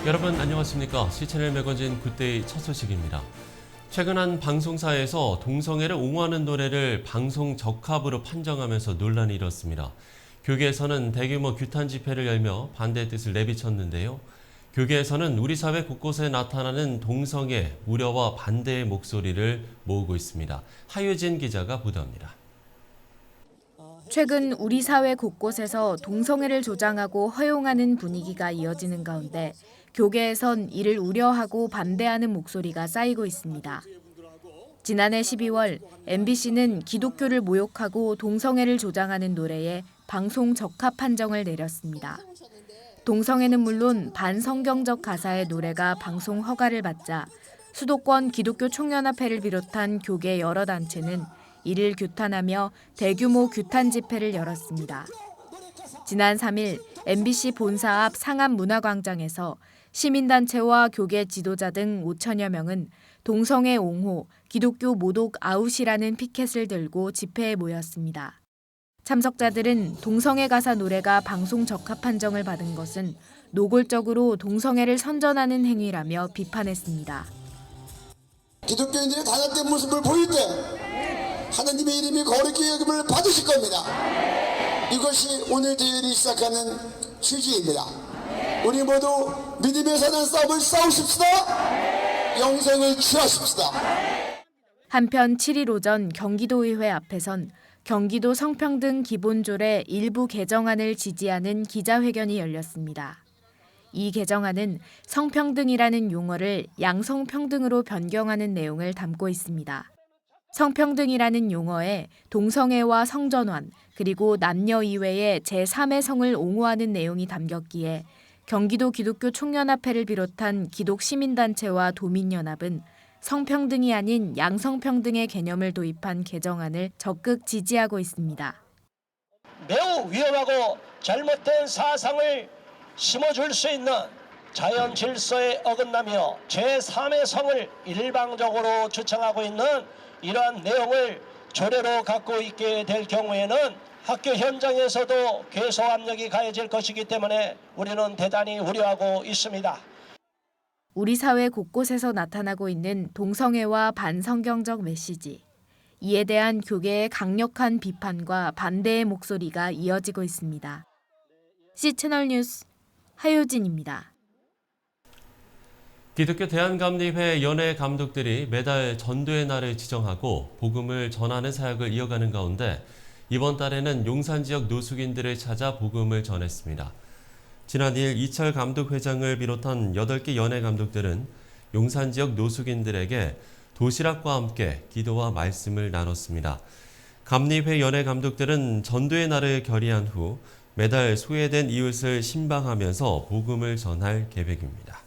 여러분 안녕하십니까? 시채널 매거진 굿데이 첫 소식입니다. 최근 한 방송사에서 동성애를 옹호하는 노래를 방송 적합으로 판정하면서 논란이 일었습니다. 교계에서는 대규모 규탄 집회를 열며 반대의 뜻을 내비쳤는데요. 교계에서는 우리 사회 곳곳에 나타나는 동성애, 우려와 반대의 목소리를 모으고 있습니다. 하유진 기자가 보도합니다. 최근 우리 사회 곳곳에서 동성애를 조장하고 허용하는 분위기가 이어지는 가운데 교계에선 이를 우려하고 반대하는 목소리가 쌓이고 있습니다. 지난해 12월 MBC는 기독교를 모욕하고 동성애를 조장하는 노래에 방송 적합 판정을 내렸습니다. 동성애는 물론 반성경적 가사의 노래가 방송 허가를 받자 수도권 기독교 총연합회를 비롯한 교계 여러 단체는 이를 규탄하며 대규모 규탄 집회를 열었습니다. 지난 3일 MBC 본사 앞 상암문화광장에서 시민단체와 교계 지도자 등 5천여 명은 동성애 옹호, 기독교 모독 아웃이라는 피켓을 들고 집회에 모였습니다. 참석자들은 동성애 가사 노래가 방송 적합 판정을 받은 것은 노골적으로 동성애를 선전하는 행위라며 비판했습니다. 기독교인들이 단합된 모습을 보일 때 하나님의 이름이 거룩히 여김을 받으실 겁니다. 이것이 오늘 대회를 시작하는 취지입니다. 우리 모두 믿음의 사는 싸움을 싸우십시다. 영생을 취하십시다. 한편 7일 오전 경기도의회 앞에선 경기도 성평등 기본조례 일부 개정안을 지지하는 기자회견이 열렸습니다. 이 개정안은 성평등이라는 용어를 양성평등으로 변경하는 내용을 담고 있습니다. 성평등이라는 용어에 동성애와 성전환, 그리고 남녀 이외의 제3의 성을 옹호하는 내용이 담겼기에 경기도 기독교 총연합회를 비롯한 기독시민단체와 도민연합은 성평등이 아닌 양성평등의 개념을 도입한 개정안을 적극 지지하고 있습니다. 매우 위험하고 잘못된 사상을 심어줄 수 있는 자연 질서에 어긋나며 제3의 성을 일방적으로 주창하고 있는 이러한 내용을 조례로 갖고 있게 될 경우에는 학교 현장에서도 괴소 압력이 가해질 것이기 때문에 우리는 대단히 우려하고 있습니다. 우리 사회 곳곳에서 나타나고 있는 동성애와 반성경적 메시지. 이에 대한 교계의 강력한 비판과 반대의 목소리가 이어지고 있습니다. 시채널 뉴스 하효진입니다. 기독교 대한감리회 연예 감독들이 매달 전도의 날을 지정하고 복음을 전하는 사역을 이어가는 가운데 이번 달에는 용산 지역 노숙인들을 찾아 복음을 전했습니다. 지난 2일 이철 감독회장을 비롯한 8개 연예 감독들은 용산 지역 노숙인들에게 도시락과 함께 기도와 말씀을 나눴습니다. 감리회 연예 감독들은 전도의 날을 결의한 후 매달 소외된 이웃을 신방하면서 복음을 전할 계획입니다.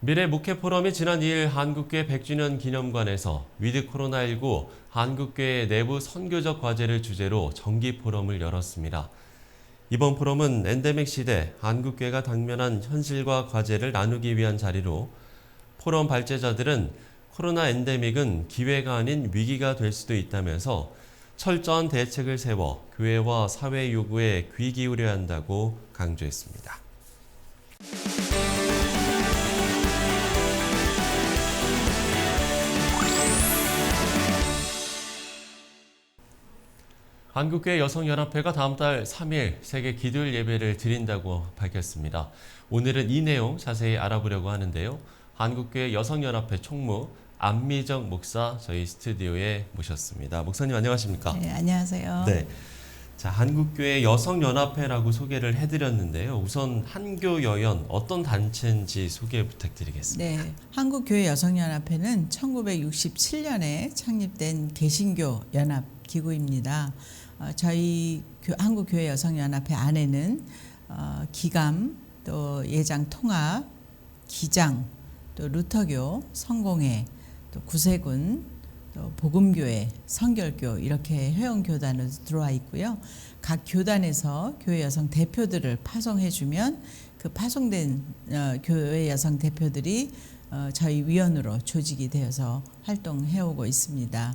미래 목회 포럼이 지난 2일 한국교회 100주년 기념관에서 위드 코로나19 한국교회 내부 선교적 과제를 주제로 정기 포럼을 열었습니다. 이번 포럼은 엔데믹 시대 한국교회가 당면한 현실과 과제를 나누기 위한 자리로 포럼 발제자들은 코로나 엔데믹은 기회가 아닌 위기가 될 수도 있다면서 철저한 대책을 세워 교회와 사회 요구에 귀 기울여야 한다고 강조했습니다. 한국교회 여성연합회가 다음 달 3일 세계 기도일 예배를 드린다고 밝혔습니다. 오늘은 이 내용 자세히 알아보려고 하는데요. 한국교회 여성연합회 총무 안미정 목사 저희 스튜디오에 모셨습니다. 목사님 안녕하십니까? 네, 안녕하세요. 네. 자, 한국교회 여성연합회라고 소개를 해드렸는데요. 우선 한교여연 어떤 단체인지 소개 부탁드리겠습니다. 네, 한국교회 여성연합회는 1967년에 창립된 개신교 연합 기구입니다. 저희 한국교회 여성연합회 안에는 기감, 또 예장통합, 기장, 또 루터교, 성공회, 또 구세군, 또 복음교회, 성결교 이렇게 회원교단으로 들어와 있고요. 각 교단에서 교회 여성 대표들을 파송해주면 그 파송된 교회 여성 대표들이 저희 위원으로 조직이 되어서 활동해오고 있습니다.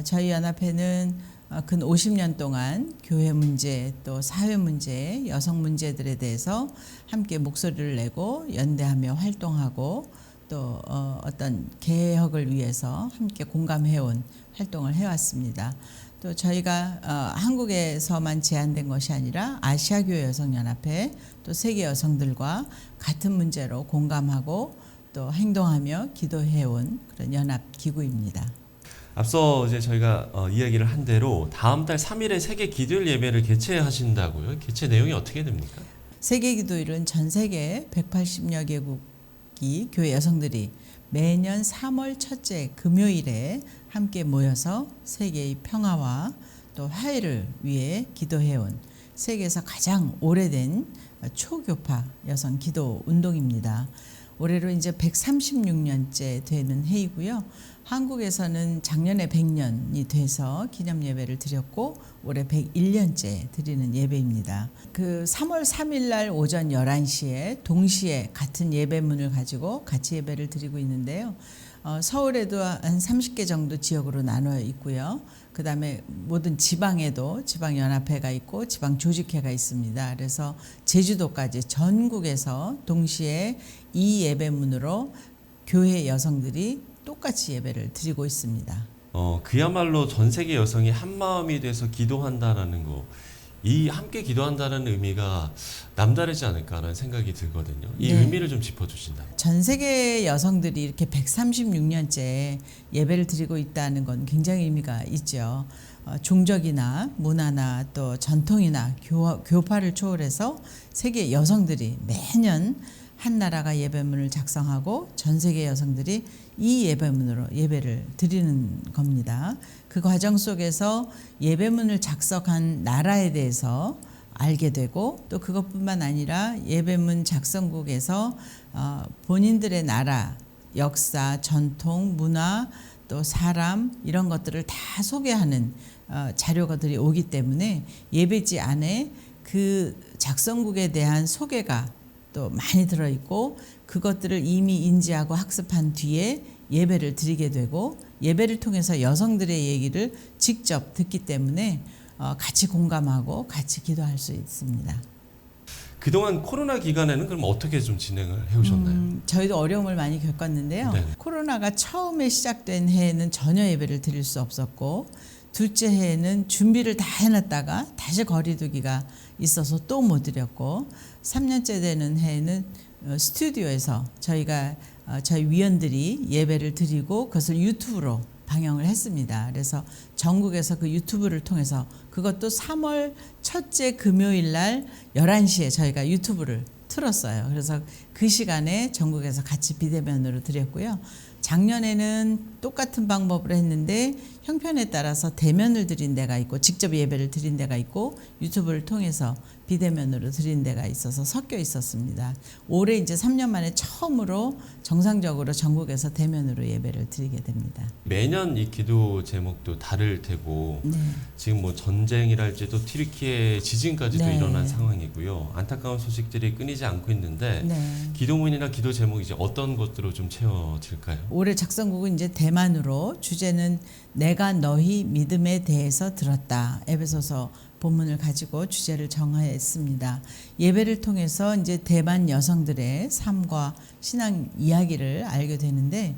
저희 연합회는 근 50년 동안 교회 문제 또 사회 문제, 여성 문제들에 대해서 함께 목소리를 내고 연대하며 활동하고 또 어떤 개혁을 위해서 함께 공감해온 활동을 해왔습니다. 또 저희가 한국에서만 제한된 것이 아니라 아시아교회 여성연합회 또 세계 여성들과 같은 문제로 공감하고 또 행동하며 기도해온 그런 연합 기구입니다. 앞서 이제 저희가 이야기를 한 대로 다음 달 3일에 세계 기도일 예배를 개최하신다고요. 개최 내용이 어떻게 됩니까? 세계 기도일은 전 세계 180여 개국이 교회 여성들이 매년 3월 첫째 금요일에 함께 모여서 세계의 평화와 또 화해를 위해 기도해온 세계에서 가장 오래된 초교파 여성 기도 운동입니다. 올해로 이제 136년째 되는 해이고요. 한국에서는 작년에 100년이 돼서 기념 예배를 드렸고 올해 101년째 드리는 예배입니다. 그 3월 3일 날 오전 11시에 동시에 같은 예배문을 가지고 같이 예배를 드리고 있는데요. 서울에도 한 30개 정도 지역으로 나눠 있고요. 그 다음에 모든 지방에도 지방연합회가 있고 지방조직회가 있습니다. 그래서 제주도까지 전국에서 동시에 이 예배문으로 교회 여성들이 똑같이 예배를 드리고 있습니다. 그야말로 전 세계 여성이 한 마음이 돼서 기도한다라는 거, 이 함께 기도한다는 의미가 남다르지 않을까라는 생각이 들거든요. 이 네. 의미를 좀 짚어주신다면. 전 세계 여성들이 이렇게 136년째 예배를 드리고 있다는 건 굉장히 의미가 있죠. 종족이나 문화나 또 전통이나 교파를 초월해서 세계 여성들이 매년 한 나라가 예배문을 작성하고 전 세계 여성들이 이 예배문으로 예배를 드리는 겁니다. 그 과정 속에서 예배문을 작성한 나라에 대해서 알게 되고 또 그것뿐만 아니라 예배문 작성국에서 본인들의 나라, 역사, 전통, 문화, 또 사람 이런 것들을 다 소개하는 자료들이 오기 때문에 예배지 안에 그 작성국에 대한 소개가 또 많이 들어있고 그것들을 이미 인지하고 학습한 뒤에 예배를 드리게 되고 예배를 통해서 여성들의 얘기를 직접 듣기 때문에 같이 공감하고 같이 기도할 수 있습니다. 그동안 코로나 기간에는 그럼 어떻게 좀 진행을 해오셨나요? 저희도 어려움을 많이 겪었는데요. 네. 코로나가 처음에 시작된 해에는 전혀 예배를 드릴 수 없었고 둘째 해에는 준비를 다 해놨다가 다시 거리두기가 있어서 또 못 드렸고 3년째 되는 해에는 스튜디오에서 저희가 저희 위원들이 예배를 드리고 그것을 유튜브로 방영을 했습니다. 그래서 전국에서 그 유튜브를 통해서 그것도 3월 첫째 금요일 날 11시에 저희가 유튜브를 틀었어요. 그래서 그 시간에 전국에서 같이 비대면으로 드렸고요. 작년에는 똑같은 방법으로 했는데 형편에 따라서 대면을 드린 데가 있고 직접 예배를 드린 데가 있고 유튜브를 통해서 비대면으로 드린 데가 있어서 섞여 있었습니다. 올해 이제 3년 만에 처음으로 정상적으로 전국에서 대면으로 예배를 드리게 됩니다. 매년 이 기도 제목도 다를 테고 네. 지금 뭐 전쟁이랄지 또 튀르키예 지진까지도 네. 일어난 상황이고요. 안타까운 소식들이 끊이지 않고 있는데 네. 기도문이나 기도 제목이 이제 어떤 것들로 좀 채워질까요? 올해 작성곡은 이제 대만으로 주제는 내가 너희 믿음에 대해서 들었다. 에베소서 본문을 가지고 주제를 정했습니다. 예배를 통해서 이제 대만 여성들의 삶과 신앙 이야기를 알게 되는데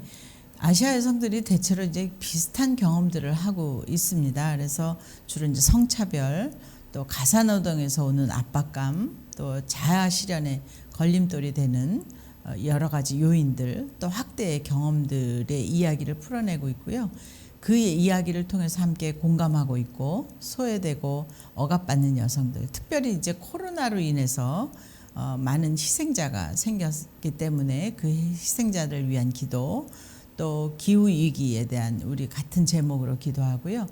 아시아 여성들이 대체로 이제 비슷한 경험들을 하고 있습니다. 그래서 주로 이제 성차별, 또 가사노동에서 오는 압박감, 또 자아 실현의 걸림돌이 되는 여러 가지 요인들, 또 학대의 경험들의 이야기를 풀어내고 있고요. 그의 이야기를 통해서 함께 공감하고 있고 소외되고 억압받는 여성들, 특별히 이제 코로나로 인해서 많은 희생자가 생겼기 때문에 그 희생자들 위한 기도, 또 기후 위기에 대한 우리 같은 제목으로 기도하고요.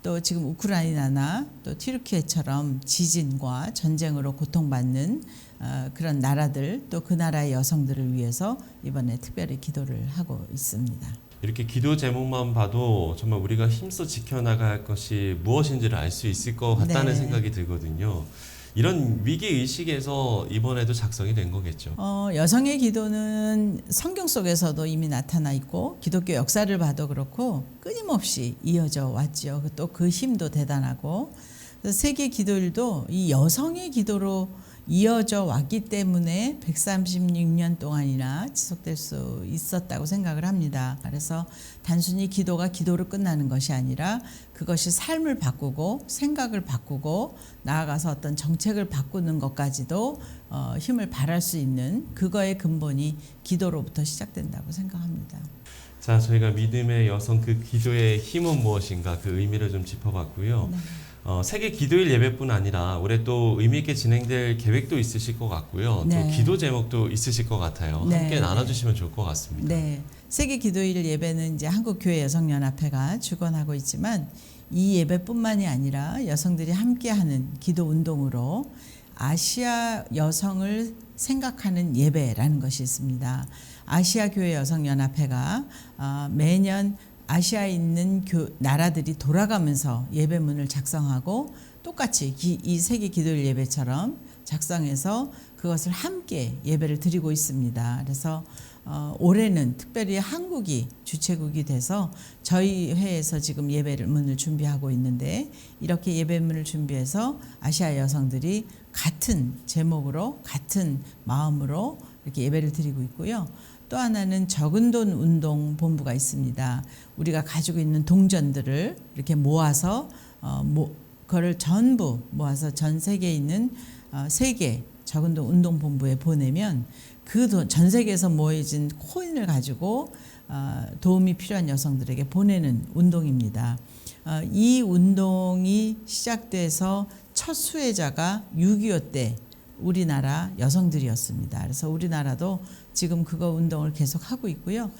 또 지금 우크라이나나 또 튀르키예처럼 지진과 전쟁으로 고통받는 그런 나라들, 또 그 나라의 여성들을 위해서 이번에 특별히 기도를 하고 있습니다. 이렇게 기도 제목만 봐도 정말 우리가 힘써 지켜나갈 것이 무엇인지를 알 수 있을 것 같다는 네. 생각이 들거든요. 이런 위기 의식에서 이번에도 작성이 된 거겠죠. 여성의 기도는 성경 속에서도 이미 나타나 있고 기독교 역사를 봐도 그렇고 끊임없이 이어져 왔죠. 또 그 힘도 대단하고 세계 기도일도 이 여성의 기도로 이어져 왔기 때문에 136년 동안이나 지속될 수 있었다고 생각을 합니다. 그래서 단순히 기도가 기도로 끝나는 것이 아니라 그것이 삶을 바꾸고 생각을 바꾸고 나아가서 어떤 정책을 바꾸는 것까지도 힘을 발할 수 있는 그거의 근본이 기도로부터 시작된다고 생각합니다. 자, 저희가 믿음의 여성 그 기도의 힘은 무엇인가 그 의미를 좀 짚어봤고요. 네. 세계 기도일 예배뿐 아니라 올해 또 의미 있게 진행될 계획도 있으실 것 같고요. 네. 또 기도 제목도 있으실 것 같아요. 네. 함께 나눠주시면 좋을 것 같습니다. 네, 세계 기도일 예배는 이제 한국교회 여성연합회가 주관하고 있지만 이 예배뿐만이 아니라 여성들이 함께하는 기도 운동으로 아시아 여성을 생각하는 예배라는 것이 있습니다. 아시아 교회 여성연합회가 매년 아시아에 있는 나라들이 돌아가면서 예배문을 작성하고 똑같이 이 세계 기도일 예배처럼 작성해서 그것을 함께 예배를 드리고 있습니다. 그래서 올해는 특별히 한국이 주최국이 돼서 저희 회에서 지금 예배문을 준비하고 있는데 이렇게 예배문을 준비해서 아시아 여성들이 같은 제목으로 같은 마음으로 이렇게 예배를 드리고 있고요. 또 하나는 적은 돈 운동 본부가 있습니다. 우리가 가지고 있는 동전들을 이렇게 모아서 그거를 전부 모아서 전 세계에 있는 세계 적은 돈 운동 본부에 보내면 그 전 세계에서 모여진 코인을 가지고 도움이 필요한 여성들에게 보내는 운동입니다. 이 운동이 시작돼서 첫 수혜자가 6.25 때 우리나라 여성들이었습니다. 그래서 우리나라도 지금 그거 운동을 계속 하고 있고요.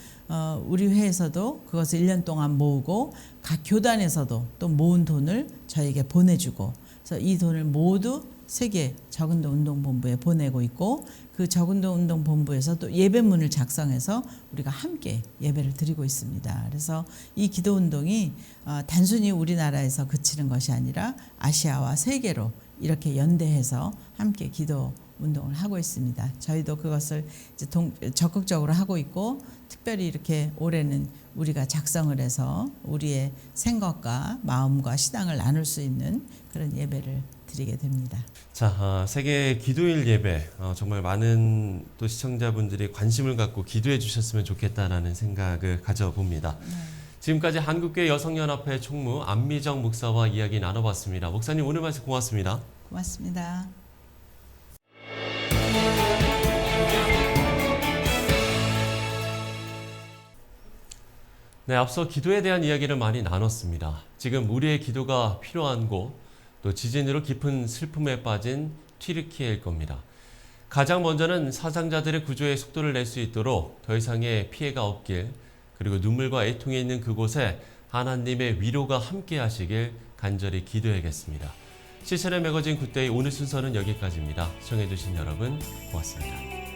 우리 회에서도 그것을 1년 동안 모으고 각 교단에서도 또 모은 돈을 저에게 보내주고 그래서 이 돈을 모두 세계 적은돈 운동본부에 보내고 있고 그 적은돈 운동본부에서 또 예배문을 작성해서 우리가 함께 예배를 드리고 있습니다. 그래서 이 기도 운동이 단순히 우리나라에서 그치는 것이 아니라 아시아와 세계로 이렇게 연대해서 함께 기도 운동을 하고 있습니다. 저희도 그것을 이제 적극적으로 하고 있고 특별히 이렇게 올해는 우리가 작성을 해서 우리의 생각과 마음과 신앙을 나눌 수 있는 그런 예배를 드리게 됩니다. 자, 세계 기도일 예배 정말 많은 또 시청자분들이 관심을 갖고 기도해 주셨으면 좋겠다라는 생각을 가져봅니다. 지금까지 한국교회 여성연합회 총무 안미정 목사와 이야기 나눠봤습니다. 목사님 오늘 말씀 고맙습니다. 고맙습니다. 네, 앞서 기도에 대한 이야기를 많이 나눴습니다. 지금 우리의 기도가 필요한 곳, 또 지진으로 깊은 슬픔에 빠진 튀르키예일 겁니다. 가장 먼저는 사상자들의 구조에 속도를 낼 수 있도록 더 이상의 피해가 없길, 그리고 눈물과 애통이 있는 그곳에 하나님의 위로가 함께 하시길 간절히 기도해야겠습니다. 실천의 매거진 굿데이 오늘 순서는 여기까지입니다. 시청해주신 여러분 고맙습니다.